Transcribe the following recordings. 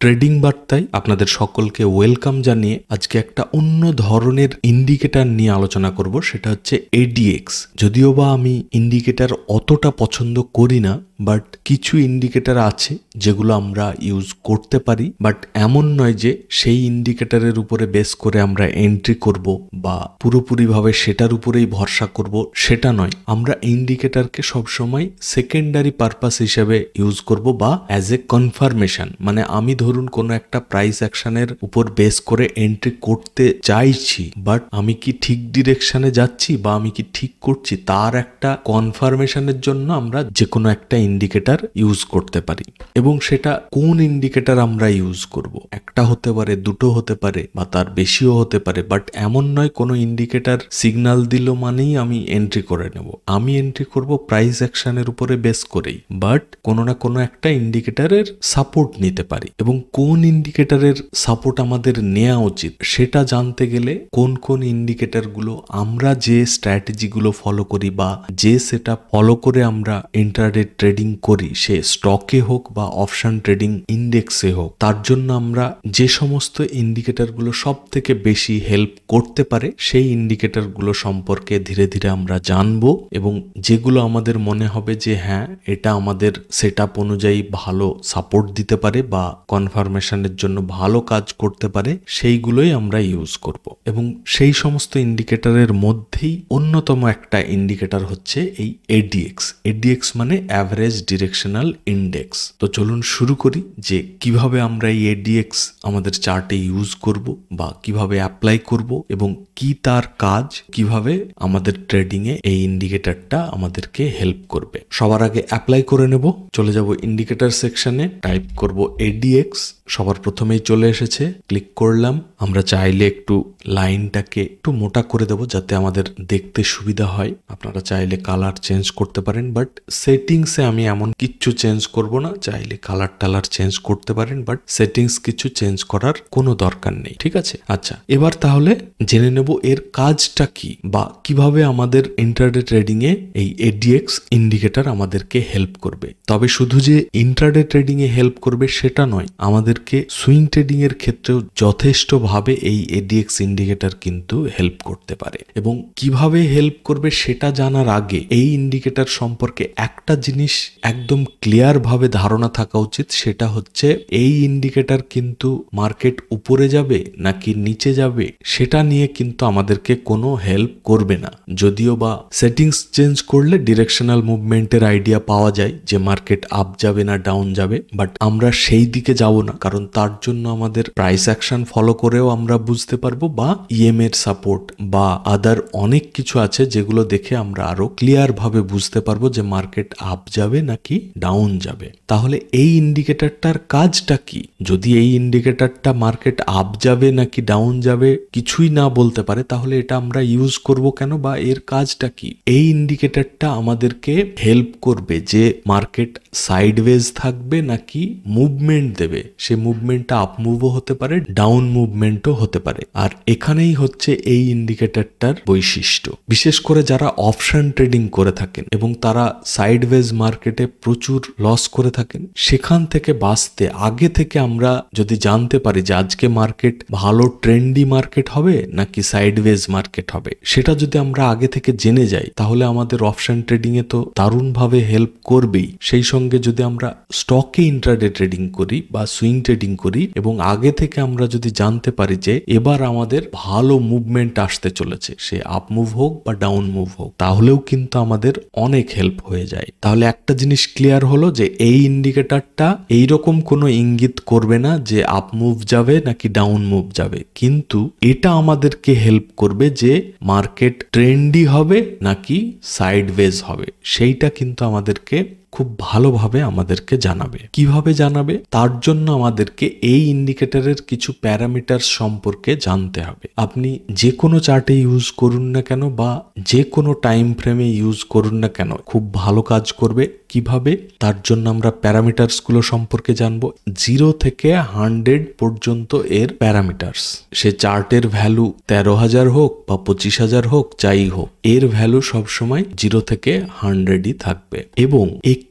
Trading বার্তায় আপনাদের সকলকে ওয়েলকাম জানিয়ে আজকে একটা অন্য ধরনের ইন্ডিকেটর নিয়ে আলোচনা করব, সেটা হচ্ছে এডিএক্স। যদিও বা আমি ইন্ডিকেটর অতটা পছন্দ করি না, বাট কিছু ইন্ডিকেটর আছে যেগুলো আমরা ইউজ করতে পারি, বাট এমন নয় যে সেই ইন্ডিকেটরের উপরে বেস করে আমরা এন্ট্রি করব বা পুরোপুরিভাবে সেটার উপরেই ভরসা করব, সেটা নয়। আমরা ইন্ডিকেটরকে সবসময় সেকেন্ডারি পারপাস হিসেবে ইউজ করব বা অ্যাজ এ কনফার্মেশন। মানে আমি ধরুন কোনো একটা প্রাইস অ্যাকশনের উপর বেস করে এন্ট্রি করতে চাইছি, বাট আমি কি ঠিক ডিরেকশনে যাচ্ছি বা আমি কি ঠিক করছি তার একটা কনফার্মেশনের জন্য আমরা যে কোনো একটা ইন্ডিকেটর ইউজ করতে পারি। এবং সেটা কোন ইন্ডিকেটর আমরা ইউজ করব, একটা হতে পারে, দুটো হতে পারে বা তার বেশিও হতে পারে, বাট এমন নয় কোনো ইন্ডিকেটর সিগন্যাল দিল মানেই আমি এন্ট্রি করে নেব। আমি এন্ট্রি করব প্রাইস অ্যাকশনের উপরে বেস করেই, বাট কোনো না কোনো একটা ইন্ডিকেটরের সাপোর্ট নিতে পারি। এবং কোন ইন্ডিকেটরের সাপোর্ট আমাদের নেওয়া উচিত সেটা জানতে গেলে কোন কোন ইন্ডিকেটরগুলো আমরা যে স্ট্র্যাটেজিগুলো ফলো করি বা যে সেটা ফলো করে আমরা ইন্ট্রাডে ট্রেডিং করি, সে স্টকে হোক বা অপশন ট্রেডিং ইন্ডেক্সে হোক, তার জন্য আমরা যে সমস্ত ইন্ডিকেটরগুলো সব থেকে বেশি হেল্প করতে পারে সেই ইন্ডিকেটরগুলো সম্পর্কে ধীরে ধীরে আমরা জানবো। এবং যেগুলো আমাদের মনে হবে যে হ্যাঁ, এটা আমাদের সেটআপ অনুযায়ী ভালো সাপোর্ট দিতে পারে বা কনফার্মেশনের জন্য ভালো কাজ করতে পারে, সেইগুলোই আমরা ইউজ করব। এবং সেই সমস্ত ইন্ডিকেটরের মধ্যেই অন্যতম একটা ইন্ডিকেটর হচ্ছে এই এডিএক্স। এডিএক্স মানে অ্যাভারেজ ডিরেকশনাল ইন্ডেক্স। তো চলুন শুরু করি যে কিভাবে আমরা এই এডিএক্স আমাদের চার্টে ইউজ করব বা কিভাবে অ্যাপ্লাই করব এবং কি তার কাজ, কিভাবে আমাদের ট্রেডিং এ এই ইন্ডিকেটরটা আমাদেরকে হেল্প করবে। সবার আগে অ্যাপ্লাই করে নেব। চলে যাব ইন্ডিকেটর সেকশনে, টাইপ করব এডিএক্স। সবার প্রথমেই চলে এসেছে, ক্লিক করলাম। আমরা চাইলে একটু লাইনটাকে একটু মোটা করে দেব যাতে আমাদের দেখতে সুবিধা হয়। আপনারা চাইলে কালার চেঞ্জ করতে পারেন, বাট সেটিংসে আমি এমন কিচ্ছু চেঞ্জ করব না। চাইলে কালার টালার চেঞ্জ করতে পারেন, বাট সেটিংস কিছু চেঞ্জ করার কোনো দরকার নেই, ঠিক আছে? আচ্ছা, এবার তাহলে জেনে নেব এর কাজটা কি বা কিভাবে আমাদের ইন্ট্রাডে ট্রেডিং এ এই এডিএক্স ইন্ডিকেটর আমাদেরকে হেল্প করবে। তবে শুধু যে ইন্ট্রাডে ট্রেডিং এ হেল্প করবে সেটা নয়, আমাদেরকে সুইং ট্রেডিং এর ক্ষেত্রেও যথেষ্টভাবে এই এডিএক্স ইন্ডিকেটর কিন্তু হেল্প করতে পারে। এবং কিভাবে হেল্প করবে সেটা জানার আগে এই ইন্ডিকেটর সম্পর্কে একটা জিনিস একদম ক্লিয়ার ভাবে ধারণা থাকা উচিত, সেটা হচ্ছে এই ইন্ডিকেটর কিন্তু মার্কেট উপরে যাবে নাকি নিচে যাবে সেটা নিয়ে কিন্তু আমাদেরকে কোনো হেল্প করবে না। যদিও বা সেটিংস চেঞ্জ করলে ডিরেকশনাল মুভমেন্টের আইডিয়া পাওয়া যায় যে মার্কেট আপ যাবে না ডাউন যাবে, বাট আমরা সেই দিকে যাব না, কারণ তার জন্য আমাদের প্রাইস অ্যাকশন ফলো করেও আমরা বুঝতে পারবো বা ইএম এর সাপোর্ট বা আদার অনেক কিছু আছে যেগুলো দেখে আমরা আরো ক্লিয়ার ভাবে বুঝতে পারবো যে মার্কেট আপ যাবে নাকি ডাউন যাবে। তাহলে এই ইন্ডিকেটরটার কাজটা কি? যদি এই ইন্ডিকেটরটা মার্কেট আপ যাবে নাকি ডাউন যাবে কিছুই না বলতে পারে, তাহলে এটা আমরা ইউজ করব কেন বা এর কাজটা কি? এই ইন্ডিকেটরটা আমাদেরকে হেল্প করবে যে মার্কেট সাইডওয়েজ থাকবে নাকি মুভমেন্ট দেবে। সে মুভমেন্টটা আপ মুভও হতে পারে, ডাউন মুভমেন্টও হতে পারে। আর এখানেই হচ্ছে এই ইন্ডিকেটরটার বৈশিষ্ট্য। বিশেষ করে যারা অপশন ট্রেডিং করে থাকেন এবং তারা সাইডওয়েজ মার্কেটে প্রচুর লস করে থাকেন, সেখান থেকে বাঁচতে আগে থেকে আমরা যদি জানতে পারি যে আজকে মার্কেট ভালো ট্রেন্ডি মার্কেট হবে নাকি সাইডওয়েজ মার্কেট হবে, সেটা যদি আমরা আগে থেকে জেনে যাই তাহলে আমাদের অপশন ট্রেডিং এ তো দারুণভাবে হেল্প করবেই। সেই সঙ্গে যদি আমরা স্টকে ইন্ট্রাডে ট্রেডিং করি বা সুইং ট্রেডিং করি এবং আগে থেকে আমরা যদি জানতে পারি যে এবার আমাদের ভালো মুভমেন্ট আসতে চলেছে, সে আপ মুভ হোক বা ডাউন মুভ হোক, তাহলেও কিন্তু আমাদের অনেক হেল্প হয়ে যায়। তাহলে একটা জিনিস ক্লিয়ার হলো যে এই ইন্ডিকেটরটা এইরকম কোনো ইঙ্গিত করবে না যে আপ মুভ যাবে নাকি ডাউন মুভ যাবে, কিন্তু এটা আমাদেরকে হেল্প করবে যে মার্কেট ট্রেন্ডি হবে নাকি সাইডওয়েজ হবে, সেইটা কিন্তু আমাদেরকে খুব ভালোভাবে আমাদেরকে জানাবে। কিভাবে জানাবে? তার জন্য আমাদেরকে এই ইন্ডিকেটরের কিছু প্যারামিটার সম্পর্কে জানতে হবে। আপনি যে কোনো চার্টে ইউজ করুন না কেন বা যে কোনো টাইম ফ্রেমে ইউজ করুন না কেন, খুব ভালো কাজ করবে। কিভাবে? তার জন্য আমরা প্যারামিটার্স গুলো সম্পর্কে জানবো। 0 থেকে 100 পর্যন্ত এর প্যারামিটার্স। সে চার্টের ভ্যালু 13,000 হোক বা 25,000 হোক, যাই হোক, এর ভ্যালু সবসময় 0 থেকে 100ই থাকবে। এবং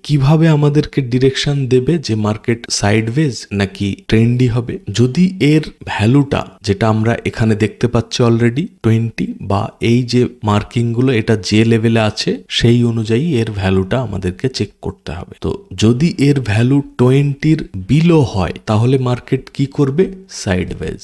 কিভাবে আমাদেরকে ডিরেকশন দেবে যে মার্কেট সাইডওয়েজ নাকি ট্রেন্ডি হবে। যদি এর ভ্যালুটা যেটা আমরা এখানে দেখতে পাচ্ছি অলরেডি 20 বা এই যে মার্কিং গুলো এটা যে লেভেলে আছে সেই অনুযায়ী এর ভ্যালুটা আমাদেরকে চেক করতে হবে। তো যদি এর ভ্যালু 20-র বিলো হয় তাহলে মার্কেট কি করবে, সাইডওয়েজ।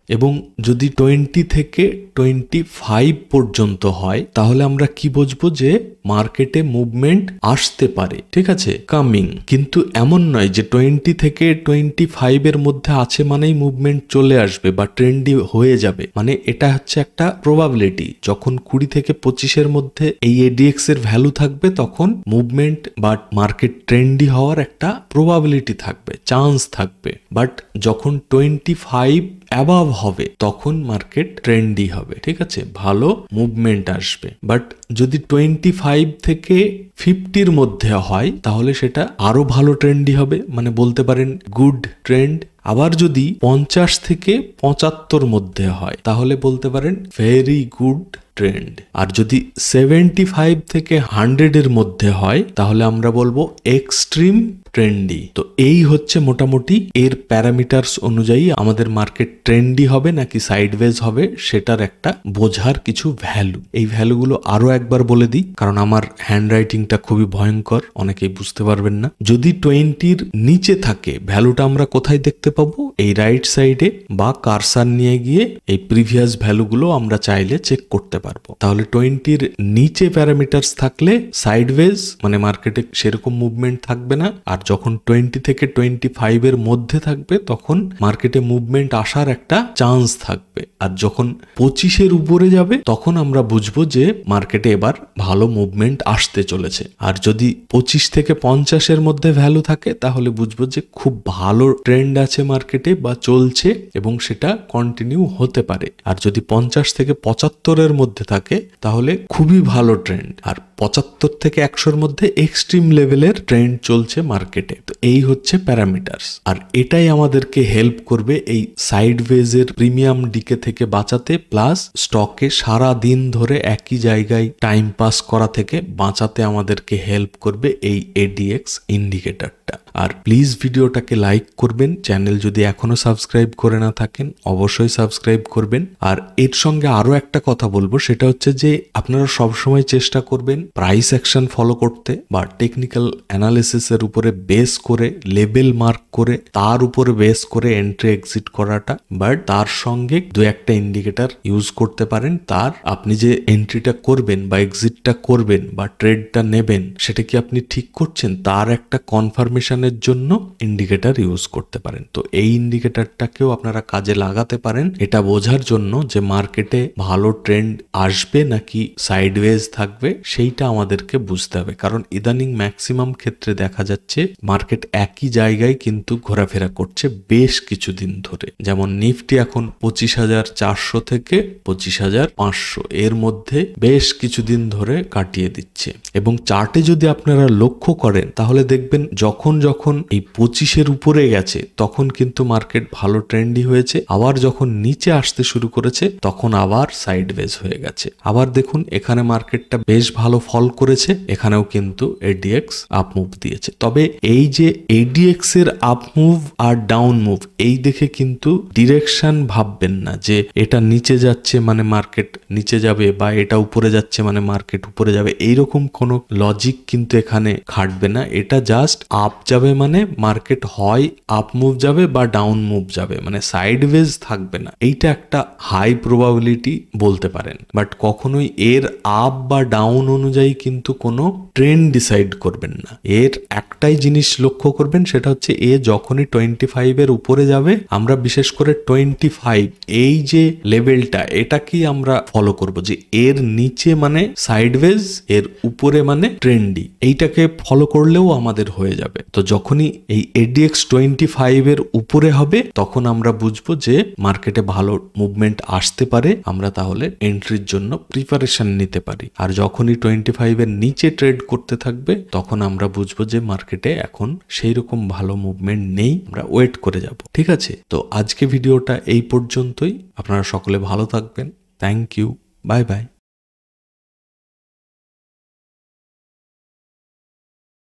এবং যদি 20 থেকে 25 পর্যন্ত হয় তাহলে আমরা কি বুঝবো যে মার্কেটে মুভমেন্ট আসতে পারে, ঠিক আছে, কামিং। কিন্তু এমন নয় যে 20 থেকে 25 এর মধ্যে আছে মানেই মুভমেন্ট চলে আসবে বা ট্রেন্ডি হয়ে যাবে, মানে এটা হচ্ছে একটা প্রবাবিলিটি। যখন 20 থেকে 25-এর মধ্যে এই ADX এর ভ্যালু থাকবে তখন মুভমেন্ট বা মার্কেট ট্রেন্ডি হওয়ার একটা প্রবাবিলিটি থাকবে, চান্স থাকবে। বাট যখন 25 অ্যাবাভ হবে তখন মার্কেট ট্রেন্ডি হবে, ঠিক আছে, ভালো মুভমেন্ট আসবে। বাট যদি 25 থেকে 50-র মধ্যে হয় তাহলে সেটা আরো ভালো ট্রেন্ডি হবে, মানে বলতে পারেন গুড ট্রেন্ড। আবার যদি 50 থেকে 75 মধ্যে হয় তাহলে বলতে পারেন ভেরি গুড ট্রেন্ড। আর যদি 75 থেকে 100-এর মধ্যে হয় তাহলে আমরা বলবো এক্সট্রিম ট্রেন্ডি। তো এই হচ্ছে মোটামুটি এর প্যারামিটারস অনুযায়ী আমাদের মার্কেট ট্রেন্ডি হবে নাকি সাইডওয়েজ হবে সেটার একটা বোঝার কিছু ভ্যালু। এই ভ্যালুগুলো আরো একবার বলে দিই কারণ আমার হ্যান্ড রাইটিংটা খুবই ভয়ঙ্কর, অনেকেই বুঝতে পারবেন না। যদি 20-র নিচে থাকে ভ্যালুটা আমরা কোথায় দেখতে পাবো, এই রাইট সাইডে বা কারসার নিয়ে গিয়ে এই প্রিভিয়াস ভ্যালুগুলো আমরা চাইলে চেক করতে পারবো। তাহলে 20-র নিচে প্যারামিটারস থাকলে সাইডওয়েজ, মানে মার্কেটে সেরকম মুভমেন্ট থাকবে না। আর যখন 20 থেকে 25-এর মধ্যে থাকবে তখন মার্কেটে মুভমেন্ট আসার একটা চান্স থাকবে। আর যখন 25-এর উপরে যাবে তখন আমরা বুঝবো যে মার্কেটে এবার ভালো মুভমেন্ট আসতে চলেছে। আর যদি 25 থেকে 50-এর মধ্যে ভ্যালু থাকে তাহলে বুঝবো যে খুব ভালো ট্রেন্ড আছে মার্কেটে বা চলছে এবং সেটা কন্টিনিউ হতে পারে। আর যদি 50 থেকে 75-এর মধ্যে থাকে তাহলে খুবই ভালো ট্রেন্ড। আর 75 থেকে 100-এর মধ্যে এক্সট্রিম লেভেলের ট্রেন্ড চলছে মার্কেটে। তো এই হচ্ছে প্যারামিটারস। আর এটাই আমাদেরকে হেল্প করবে এই সাইডওয়েজের প্রিমিয়াম ডিকে থেকে বাঁচাতে, প্লাস স্টকে সারা দিন ধরে একই জায়গায় টাইম পাস করা থেকে বাঁচাতে আমাদেরকে হেল্প করবে এই ADX ইন্ডিকেটরটা। আর প্লিজ ভিডিওটাকে লাইক করবেন, চ্যানেল যদি এখনো সাবস্ক্রাইব করে না থাকেন অবশ্যই সাবস্ক্রাইব করবেন। আর এর সঙ্গে আরো একটা কথা বলবো, সেটা হচ্ছে যে আপনারা সবসময় চেষ্টা করবেন প্রাইস অ্যাকশন ফলো করতে বা টেকনিক্যাল অ্যানালিসিসের উপরে বেস করে লেভেল মার্ক করে তার উপরে বেস করে এন্ট্রি এক্সিট করাটা। বাট তার সঙ্গে দু একটা ইন্ডিকেটর ইউজ করতে পারেন। তার আপনি যে এন্ট্রিটা করবেন বা এক্সিটটা করবেন বা ট্রেডটা নেবেন সেটা কি আপনি ঠিক করছেন তার একটা কনফার্মেশনের জন্য ইন্ডিকেটর ইউজ করতে পারেন। তো এই ইন্ডিকেটরটাকেও আপনারা কাজে লাগাতে পারেন এটা বোঝার জন্য যে মার্কেটে ভালো ট্রেন্ড আসবে নাকি সাইডওয়েজ থাকবে, সেইটা আমাদেরকে বুঝতে হবে। কারণ ইদানিং ম্যাক্সিমাম ক্ষেত্রে দেখা যাচ্ছে মার্কেট একই জায়গায় কিন্তু ঘোরাফেরা করছে বেশ কিছুদিন ধরে। যেমন নিফটি এখন 25,400 থেকে 25,500 এর মধ্যে বেশ কিছুদিন ধরে কাটিয়ে দিচ্ছে। এবং চার্টে যদি আপনারা লক্ষ্য করেন তাহলে দেখবেন যখন যখন এই 25-এর উপরে গেছে তখন কিন্তু মার্কেট ভালো ট্রেন্ডি হয়েছে, আবার যখন নিচে আসতে শুরু করেছে তখন আবার সাইডওয়েজ হয়ে গেছে। আবার দেখুন এখানে মার্কেটটা বেশ ভালো ফল করেছে, এখানেও কিন্তু ADX আপ মুভ দিয়েছে। তবে এই যে ADX এর আপ মুভ আর ডাউন মুভ এই দেখে কিন্তু ডিরেকশন ভাববেন না যে এটা নিচে যাচ্ছে মানে মার্কেট নিচে যাবে বা এটা উপরে যাচ্ছে মানে মার্কেট উপরে যাবে, এইরকম কোনো লজিক কিন্তু এখানে খাটবে না। এটা জাস্ট আপ যাবে মানে মার্কেট হয় আপ মুভ যাবে বা ডাউন মুভ যাবে, মানে সাইডওয়েজ থাকবে না। এইটা একটা হাই প্রবাবিলিটি বলতে পারেন। বাট কখনোই এর আপ বা ডাউন অনুযায়ী কিন্তু কোনো ট্রেন্ড ডিসাইড করবেন না। এর একটাই জিনিস লক্ষ্য করবেন, সেটা হচ্ছে এ যখনই 25-এর উপরে যাবে আমরা বিশেষ করে 25 এই যে লেভেলটা এটাকেই আমরা ফলো করব যে এর নিচে মানে সাইডওয়েজ, এর উপরে মানে ট্রেন্ডি, এইটাকে ফলো করলেও আমাদের হয়ে যাবে। তো যখনই এই ADX 25-এর উপরে হবে তখন আমরা বুঝবো যে মার্কেটে ভালো মুভমেন্ট আসতে পারে, আমরা তাহলে এন্ট্রির জন্য প্রিপারেশন নিতে পারি। আর যখনই 25-এর নিচে ট্রেড করতে থাকবে তখন আমরা বুঝবো যে মার্কেটে এখন সেই রকম ভালো মুভমেন্ট নেই, আমরা ওয়েট করে যাব। ঠিক আছে, তো আজকে ভিডিওটা এই পর্যন্তই। আপনারা সকলে ভালো থাকবেন। Thank you, bye by.